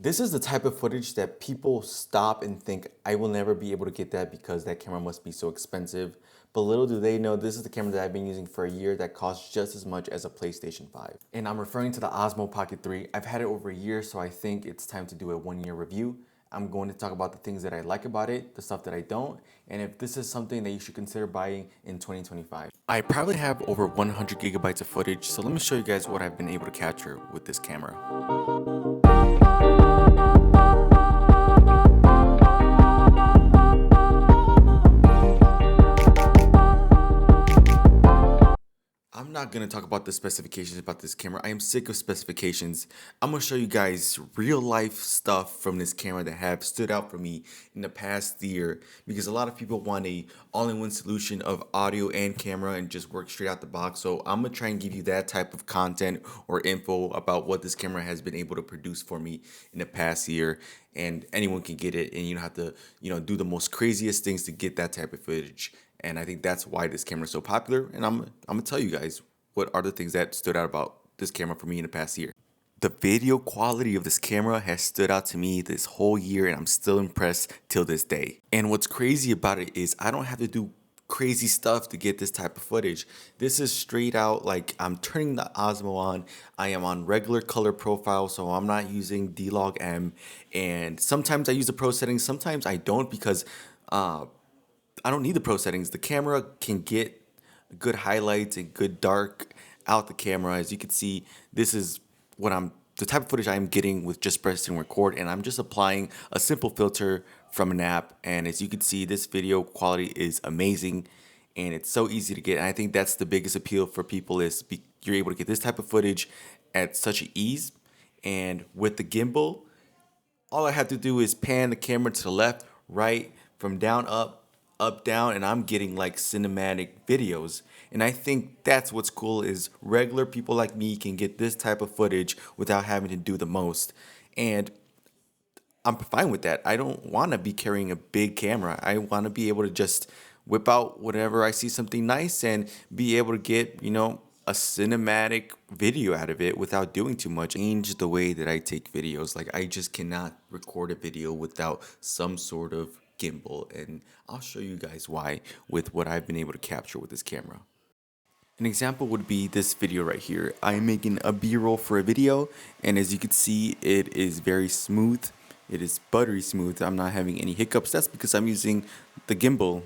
This is the type of footage that people stop and think, I will never be able to get that because that camera must be so expensive. But little do they know, this is the camera that I've been using for a year that costs just as much as a PlayStation 5. And I'm referring to the Osmo Pocket 3. I've had it over a year, so I think it's time to do a 1-year review. I'm going to talk about the things that I like about it, the stuff that I don't, and if this is something that you should consider buying in 2025. I probably have over 100 gigabytes of footage, so let me show you guys what I've been able to capture with this camera. I'm not gonna talk about the specifications about this camera. I am sick of specifications. I'm gonna show you guys real life stuff from this camera that have stood out for me in the past year, because a lot of people want a all-in-one solution of audio and camera and just work straight out the box. So I'm gonna try and give you that type of content or info about what this camera has been able to produce for me in the past year. And anyone can get it, and you don't have to, do the most craziest things to get that type of footage. And I think that's why this camera is so popular. And I'm gonna tell you guys what are the things that stood out about this camera for me in the past year. The video quality of this camera has stood out to me this whole year, and I'm still impressed till this day. And what's crazy about it is I don't have to do crazy stuff to get this type of footage. This is straight out, like, I'm turning the Osmo on. I am on regular color profile, so I'm not using D-Log M. And sometimes I use the pro settings, sometimes I don't, because I don't need the pro settings. The camera can get good highlights and good dark out the camera. As you can see, this is the type of footage I am getting with just pressing record, and I'm just applying a simple filter from an app. And as you can see, this video quality is amazing, and it's so easy to get. And I think that's the biggest appeal for people is you're able to get this type of footage at such an ease. And with the gimbal, all I have to do is pan the camera to the left, right, from down up down, and I'm getting like cinematic videos. And I think that's what's cool is regular people like me can get this type of footage without having to do the most. And I'm fine with that. I don't want to be carrying a big camera. I want to be able to just whip out whatever I see something nice and be able to get, a cinematic video out of it without doing too much. Change the way that I take videos. Like, I just cannot record a video without some sort of gimbal, and I'll show you guys why with what I've been able to capture with this camera. An example would be this video right here. I'm making a B-roll for a video, and as you can see, it is very smooth. It is buttery smooth. I'm not having any hiccups. That's because I'm using the gimbal,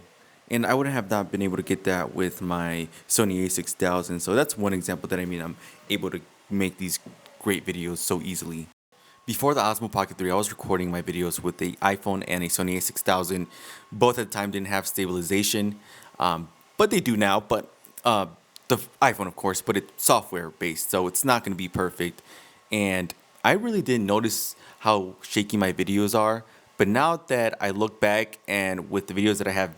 and I wouldn't have not been able to get that with my Sony a6000. So that's one example that I'm able to make these great videos so easily. Before the Osmo Pocket 3, I was recording my videos with the iPhone and a Sony a6000. Both at the time didn't have stabilization, but they do now. But the iPhone, of course, but it's software based, so it's not going to be perfect. And I really didn't notice how shaky my videos are. But now that I look back and with the videos that I have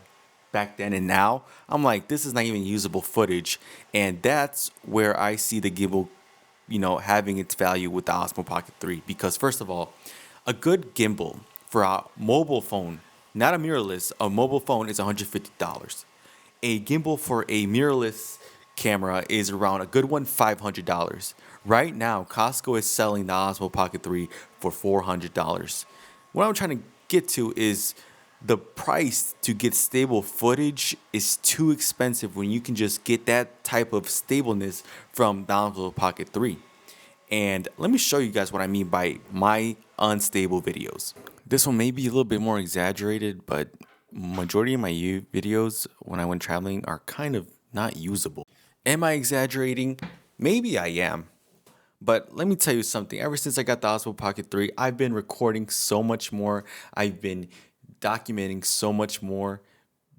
back then and now, I'm like, this is not even usable footage. And that's where I see the gimbal having its value with the Osmo Pocket 3. Because first of all, a good gimbal for a mobile phone, not a mirrorless, a mobile phone is $150. A gimbal for a mirrorless camera is around a good one, $500. Right now, Costco is selling the Osmo Pocket 3 for $400. What I'm trying to get to is the price to get stable footage is too expensive when you can just get that type of stableness from the Osmo Pocket 3. And let me show you guys what I mean by my unstable videos. This one may be a little bit more exaggerated, but majority of my videos when I went traveling are kind of not usable. Am I exaggerating? Maybe I am. But let me tell you something. Ever since I got the Osmo Pocket 3, I've been recording so much more. I've been documenting so much more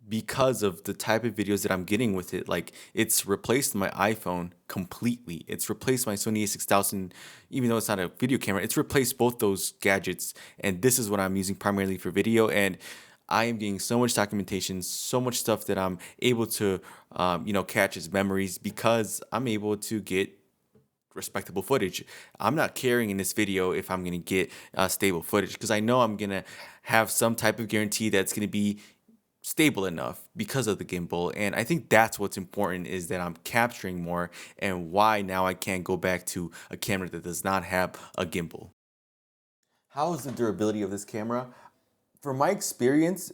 because of the type of videos that I'm getting with it. Like, it's replaced my iPhone completely. It's replaced my Sony a6000, even though it's not a video camera. It's replaced both those gadgets, and this is what I'm using primarily for video. And I am getting so much documentation, so much stuff that I'm able to, catch as memories because I'm able to get respectable footage. I'm not caring in this video if I'm going to get stable footage because I know I'm going to have some type of guarantee that's going to be stable enough because of the gimbal. And I think that's what's important, is that I'm capturing more, and why now I can't go back to a camera that does not have a gimbal. How is the durability of this camera? From my experience,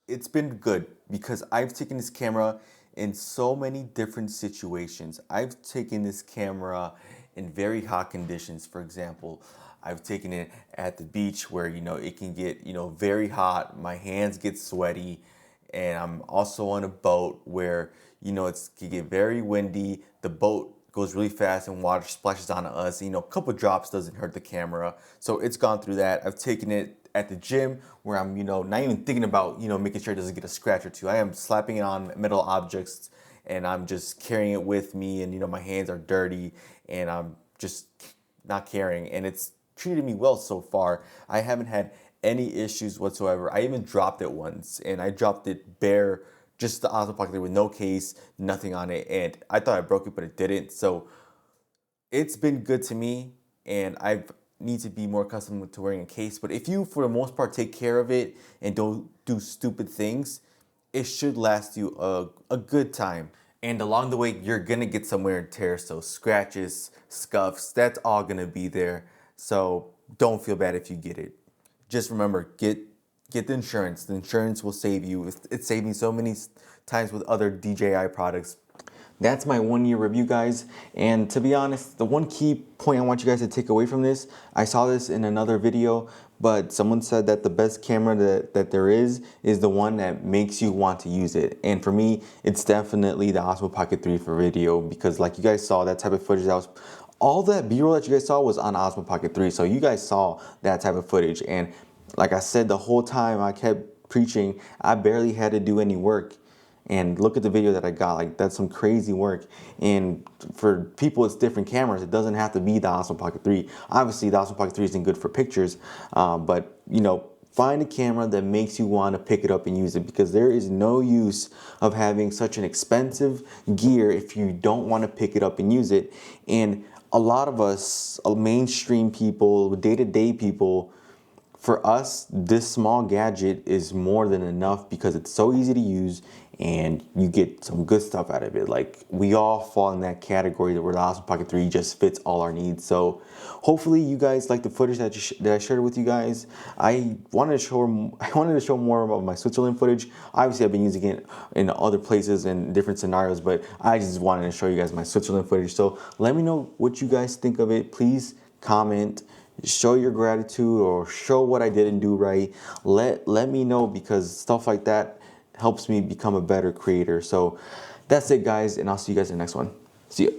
it's been good because I've taken this camera in so many different situations. I've taken this camera in very hot conditions. For example, I've taken it at the beach where, it can get, very hot. My hands get sweaty. And I'm also on a boat where, it can get very windy. The boat goes really fast and water splashes onto us. A couple drops doesn't hurt the camera. So it's gone through that. I've taken it at the gym where I'm, not even thinking about, making sure it doesn't get a scratch or two. I am slapping it on metal objects and I'm just carrying it with me, and, my hands are dirty and I'm just not caring. And it's treated me well so far. I haven't had any issues whatsoever. I even dropped it once, and I dropped it bare, just the Osmo Pocket 3 with no case, nothing on it, and I thought I broke it, but it didn't. So it's been good to me, and I need to be more accustomed to wearing a case. But if you, for the most part, take care of it and don't do stupid things, it should last you a good time. And along the way, you're gonna get some wear and tear. So scratches, scuffs, that's all gonna be there. So don't feel bad if you get it. Just remember, get the insurance. The insurance will save you. It's saved me so many times with other DJI products. That's my 1 year review, guys. And to be honest, the one key point I want you guys to take away from this, I saw this in another video, but someone said that the best camera that there is the one that makes you want to use it. And for me, it's definitely the Osmo Pocket 3 for video, because like you guys saw, that type of footage all that B-roll that you guys saw was on Osmo Pocket 3. So you guys saw that type of footage. And like I said, the whole time I kept preaching, I barely had to do any work. And look at the video that I got, like that's some crazy work. And for people, it's different cameras. It doesn't have to be the Osmo Pocket 3. Obviously, the Osmo Pocket 3 isn't good for pictures, but find a camera that makes you want to pick it up and use it, because there is no use of having such an expensive gear if you don't want to pick it up and use it. And a lot of us, mainstream people, day-to-day people, for us, this small gadget is more than enough because it's so easy to use and you get some good stuff out of it. Like, we all fall in that category where the Osmo Pocket 3 just fits all our needs. So hopefully you guys like the footage that I shared with you guys. I wanted to show more of my Switzerland footage. Obviously, I've been using it in other places and different scenarios, but I just wanted to show you guys my Switzerland footage. So let me know what you guys think of it. Please comment, show your gratitude, or show what I didn't do right. Let me know, because stuff like that helps me become a better creator. So that's it, guys, and I'll see you guys in the next one. See ya.